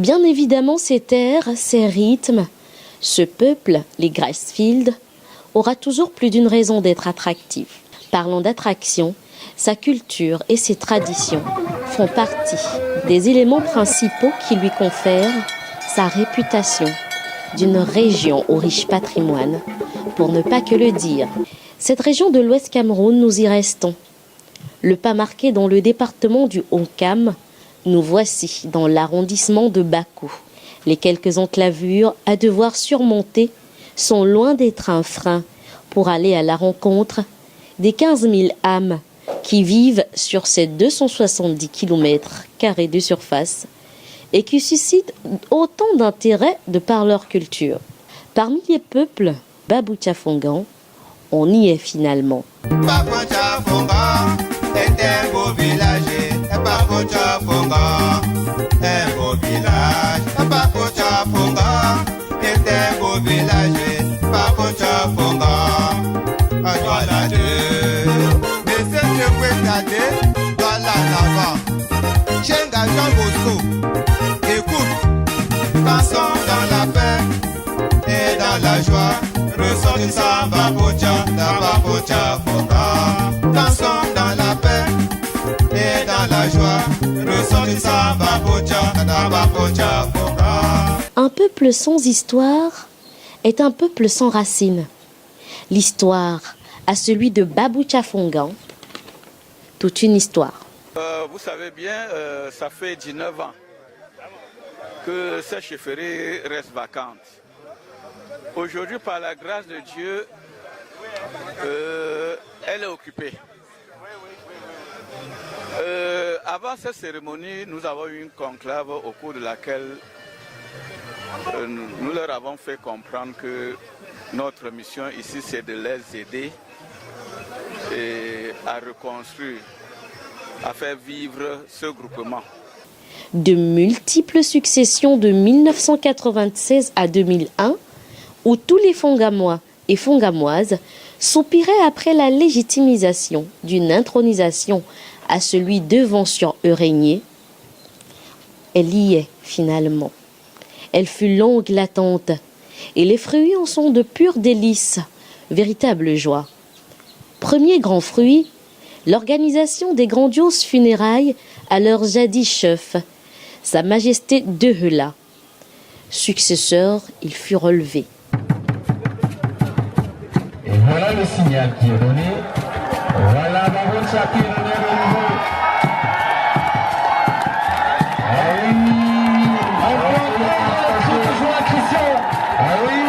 Bien évidemment, ces terres, ces rythmes, ce peuple, les Grassfield, aura toujours plus d'une raison d'être attractif. Parlons d'attraction, sa culture et ses traditions font partie des éléments principaux qui lui confèrent sa réputation d'une région au riche patrimoine, pour ne pas que le dire. Cette région de l'Ouest Cameroun, nous y restons. Le pas marqué dans le département du Haut-Cam, nous voici dans l'arrondissement de Bakou. Les quelques enclavures à devoir surmonter sont loin d'être un frein pour aller à la rencontre des 15 000 âmes qui vivent sur ces 270 km² de surface et qui suscitent autant d'intérêt de par leur culture. Parmi les peuples Babou-Tchafongan, on y est finalement. Babou-Tchafongan est un beau village. Babou-Tchafongan, un beau village. Babou-Tchafongan est un beau village. Babou-Tchafongan, à Douala 2. Mais c'est que vous regardez Douala là-bas. Chenga Jean Bosco, écoute, passons dans la paix et dans la joie. Ressortissons Babou-Tchafongan, dansons dans la paix et dans la joie. Ressortissons Babou-Tchafongan. Un peuple sans histoire est un peuple sans racines. L'histoire à celui de Babou-Tchafongan, toute une histoire. Vous savez bien, ça fait 19 ans que cette chefferie reste vacante. Aujourd'hui, par la grâce de Dieu, elle est occupée. Avant cette cérémonie, nous avons eu une conclave au cours de laquelle nous leur avons fait comprendre que notre mission ici, c'est de les aider à reconstruire, à faire vivre ce groupement. De multiples successions de 1996 à 2001, où tous les Fongamois et Fongamoises soupiraient après la légitimisation d'une intronisation à celui devant sur Eurégnier, elle y est finalement. Elle fut longue l'attente, et les fruits en sont de pures délices, véritable joie. Premier grand fruit, l'organisation des grandioses funérailles à leur jadis chef, Sa Majesté Dehela. Successeur, il fut relevé. Et voilà le signal qui est donné. Voilà Babou Tcha qui est donné de nouveau. Ah oui, ah oui,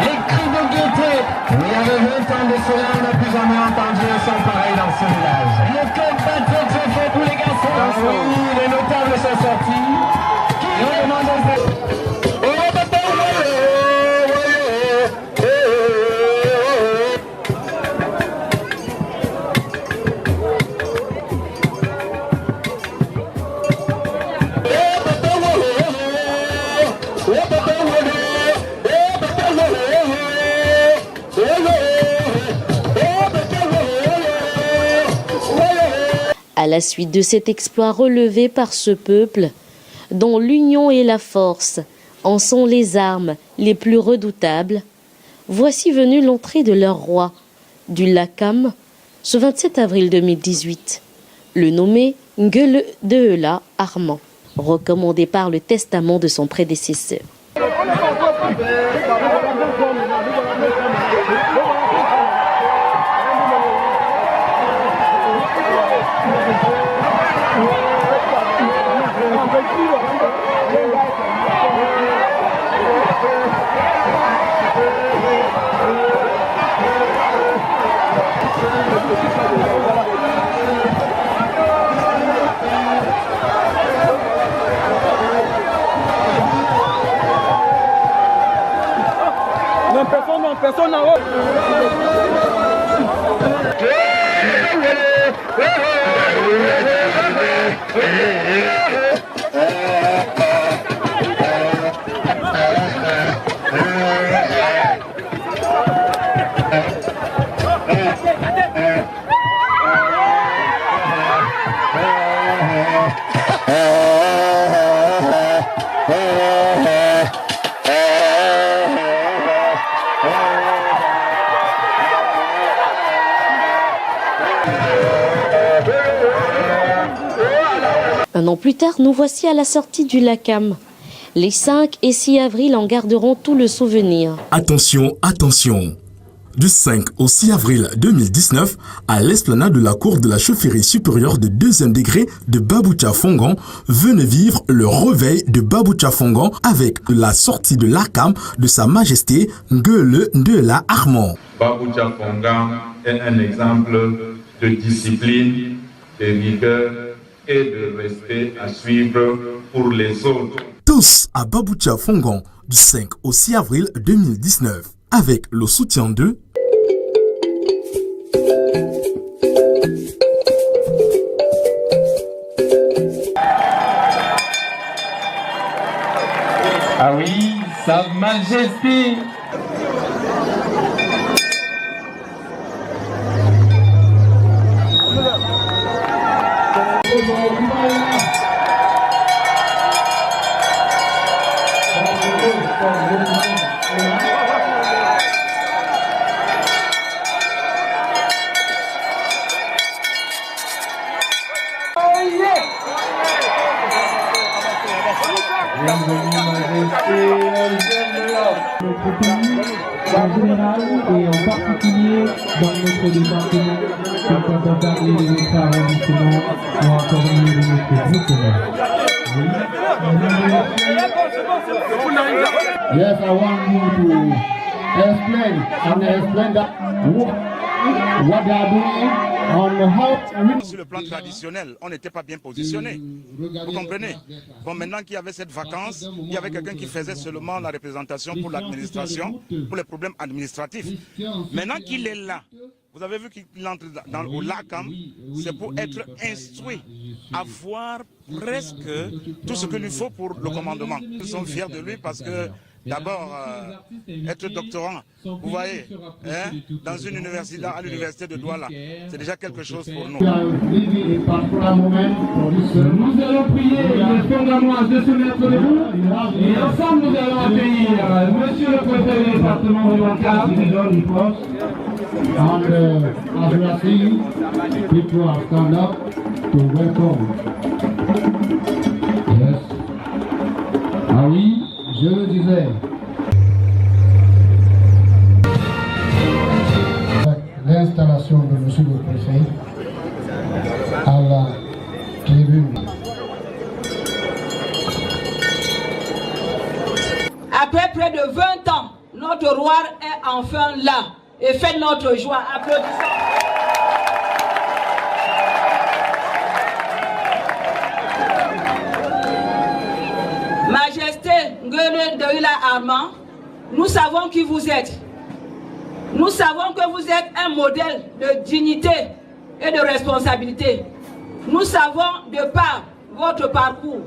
les cris de gaieté. Il y avait 20 ans de cela, on a plus ou moins entendu un son pareil dans ce village. Le code batteur se fait tous les garçons. Ah oui, les notables sont sortis. Et on demande aux... À la suite de cet exploit relevé par ce peuple, dont l'union et la force en sont les armes les plus redoutables, voici venue l'entrée de leur roi, du Lakam, ce 27 avril 2018, le nommé Nguele Dehela Armand, recommandé par le testament de son prédécesseur. Personne en haut. Un an plus tard, nous voici à la sortie du Lakam. Les 5 et 6 avril en garderont tout le souvenir. Attention, attention! Du 5 au 6 avril 2019, à l'esplanade de la cour de la chaufferie supérieure de 2e degré de Baboucha Fongan, venez vivre le réveil de Baboucha Fongan avec la sortie de l'Arkam de Sa Majesté Nguele Ndela Armand. Baboucha Fongan est un exemple de discipline, de rigueur et de respect à suivre pour les autres. Tous à Baboucha Fongan du 5 au 6 avril 2019 avec le soutien de Ah oui, Sa Majesté. En général et en particulier dans notre département, quand on peut parler de notre arrondissement ou encore mieux de notre département. Yes, I want you to explain what they are doing on how. Sur le plan traditionnel, on n'était pas bien positionné. Vous comprenez? Bon, maintenant qu'il y avait cette vacance, il y avait quelqu'un qui faisait seulement la représentation pour l'administration, pour les problèmes administratifs. Maintenant qu'il est là, vous avez vu qu'il entre au LACAM, c'est pour être instruit, avoir presque tout ce qu'il lui faut pour le commandement. Nous sommes fiers de lui parce que d'abord, être doctorant, vous voyez, hein, dans une université, à l'université de Douala, c'est déjà quelque chose pour nous. Nous allons prier les fondamentaux de se mettre debout et ensemble nous allons accueillir Monsieur le préfet du département de Ouakam. And as we are seeing, people have stand up to welcome. Yes. Ah oui, je le disais. L'installation de Monsieur le préfet à la tribune. Après près de 20 ans, notre roi est enfin là et fait notre joie. Applaudissons. Majesté Nguele Ndela Armand, nous savons qui vous êtes. Nous savons que vous êtes un modèle de dignité et de responsabilité. Nous savons de par votre parcours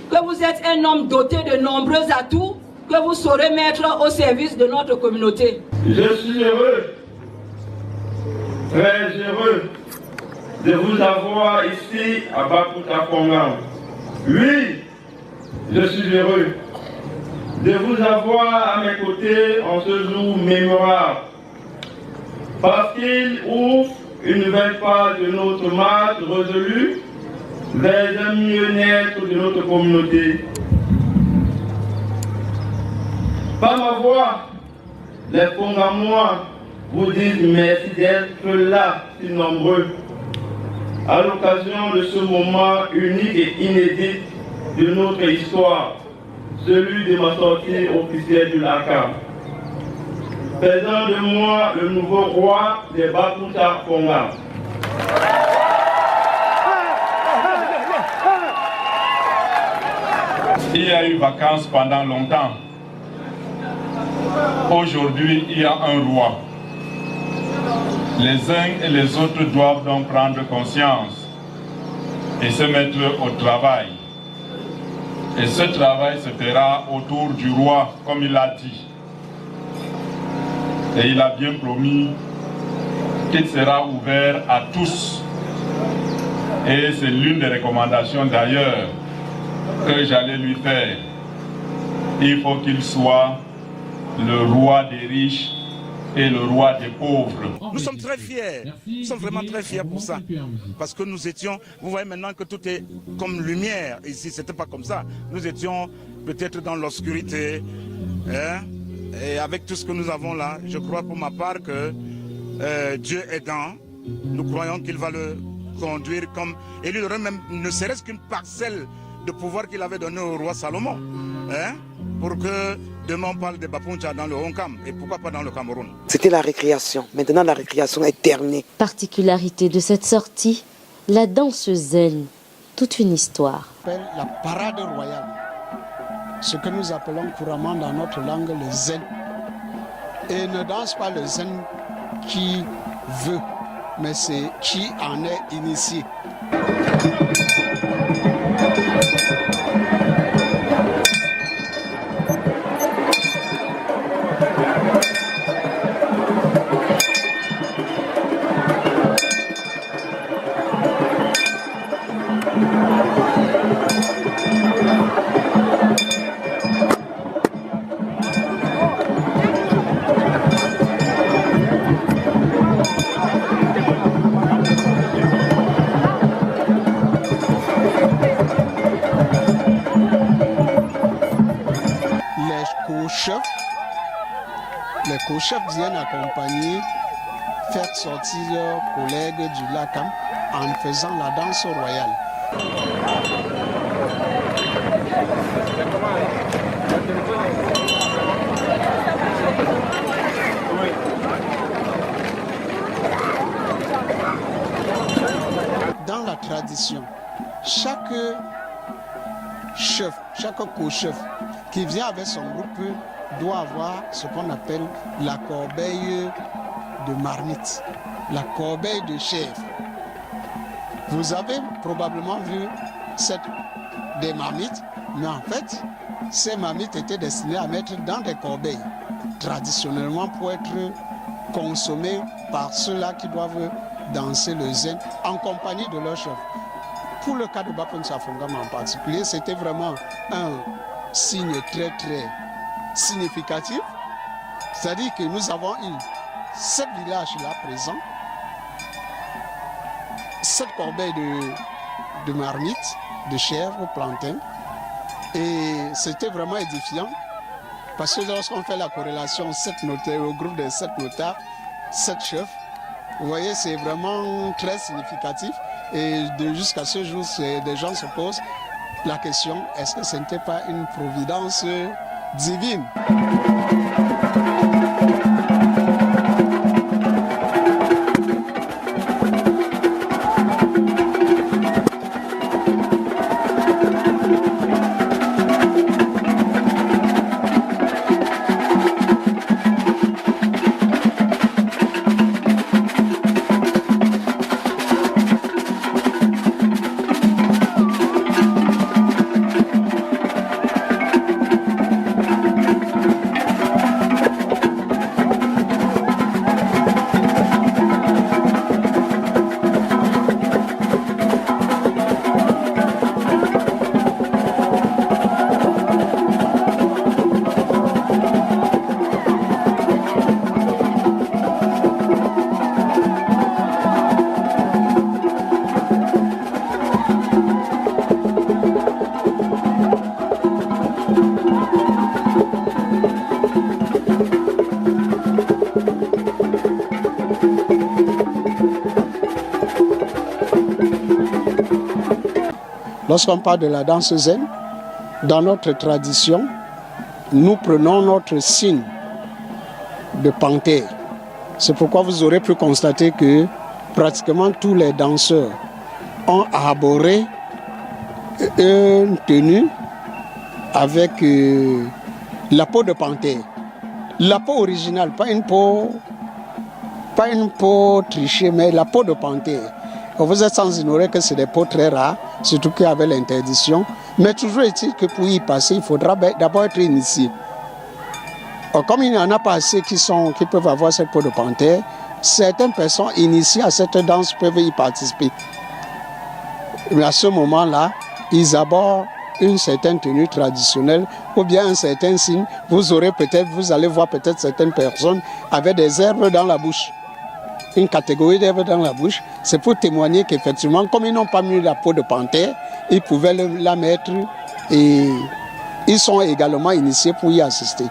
que vous êtes un homme doté de nombreux atouts que vous saurez mettre au service de notre communauté. Je suis heureux, très heureux de vous avoir ici à Baboucha Fongan. Oui, je suis heureux de vous avoir à mes côtés en ce jour mémorable, parce qu'il ouvre une nouvelle phase de notre marche résolue vers un mieux-être de notre communauté. Par ma voix, les Fongamois vous disent merci d'être là, si nombreux, à l'occasion de ce moment unique et inédit de notre histoire, celui de ma sortie officielle du LACAM. Faisant de moi le nouveau roi des Baboucha Fongan. Il y a eu vacances pendant longtemps. Aujourd'hui, il y a un roi. Les uns et les autres doivent donc prendre conscience et se mettre au travail. Et ce travail se fera autour du roi, comme il l'a dit. Et il a bien promis qu'il sera ouvert à tous. Et c'est l'une des recommandations d'ailleurs que j'allais lui faire. il faut qu'il soit le roi des riches et le roi des pauvres. Nous sommes très fiers, nous sommes vraiment très fiers pour ça. Parce que nous étions, vous voyez maintenant que tout est comme lumière. Ici, ce n'était pas comme ça. Nous étions peut-être dans l'obscurité. Hein? Et avec tout ce que nous avons là, je crois pour ma part que Dieu aidant, nous croyons qu'il va le conduire comme... Et lui aurait même, ne serait-ce qu'une parcelle de pouvoir qu'il avait donné au roi Salomon. Hein? Pour que demain on parle de Bapuncha dans le Honkam et pourquoi pas dans le Cameroun. C'était la récréation. Maintenant la récréation est terminée. Particularité de cette sortie, la danse zen, toute une histoire. La parade royale, ce que nous appelons couramment dans notre langue le zen. Et ne danse pas le zen qui veut, mais c'est qui en est initié. Les co-chefs viennent accompagner, faire sortir leurs collègues du Lakam en faisant la danse royale. Dans la tradition, chaque chef, chaque co-chef qui vient avec son groupe doit avoir ce qu'on appelle la corbeille de marmite, la corbeille de chèvre. Vous avez probablement vu des marmites, mais en fait, ces marmites étaient destinées à mettre dans des corbeilles, traditionnellement pour être consommées par ceux-là qui doivent danser le zen en compagnie de leur chef. Pour le cas de Bapuncha Fongam en particulier, c'était vraiment un signe très significatif, c'est-à-dire que nous avons eu 7 villages-là présents, 7 corbeilles de marmites, de chèvres, plantains, et c'était vraiment édifiant, parce que lorsqu'on fait la corrélation 7 notaires, au groupe de 7 notaires, 7 chefs, vous voyez, c'est vraiment très significatif, et jusqu'à ce jour, des gens se posent la question, est-ce que ce n'était pas une providence divine? Lorsqu'on parle de la danse zen, dans notre tradition, nous prenons notre signe de panthère. C'est pourquoi vous aurez pu constater que pratiquement tous les danseurs ont arboré une tenue avec la peau de panthère. La peau originale, pas une peau trichée, mais la peau de panthère. Vous êtes sans ignorer que c'est des peaux très rares, surtout qu'il y avait l'interdiction. Mais toujours est-il que pour y passer, il faudra d'abord être initié. Or, comme il n'y en a pas assez qui peuvent avoir cette peau de panthère, certaines personnes initiées à cette danse peuvent y participer. Mais à ce moment-là, ils abordent une certaine tenue traditionnelle ou bien un certain signe. Vous allez voir peut-être certaines personnes avec des herbes dans la bouche. Une catégorie d'herbes dans la bouche, c'est pour témoigner qu'effectivement, comme ils n'ont pas mis la peau de panthère, ils pouvaient la mettre et ils sont également initiés pour y assister.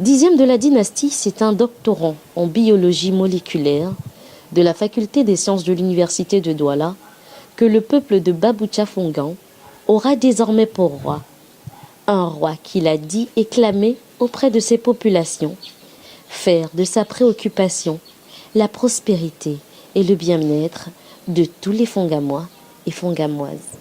Dixième de la dynastie, c'est un doctorant en biologie moléculaire de la faculté des sciences de l'université de Douala que le peuple de Baboucha Fongan aura désormais pour roi. Un roi qu'il a dit et clamé auprès de ses populations, faire de sa préoccupation la prospérité et le bien-être de tous les Fongamois et Fongamoises.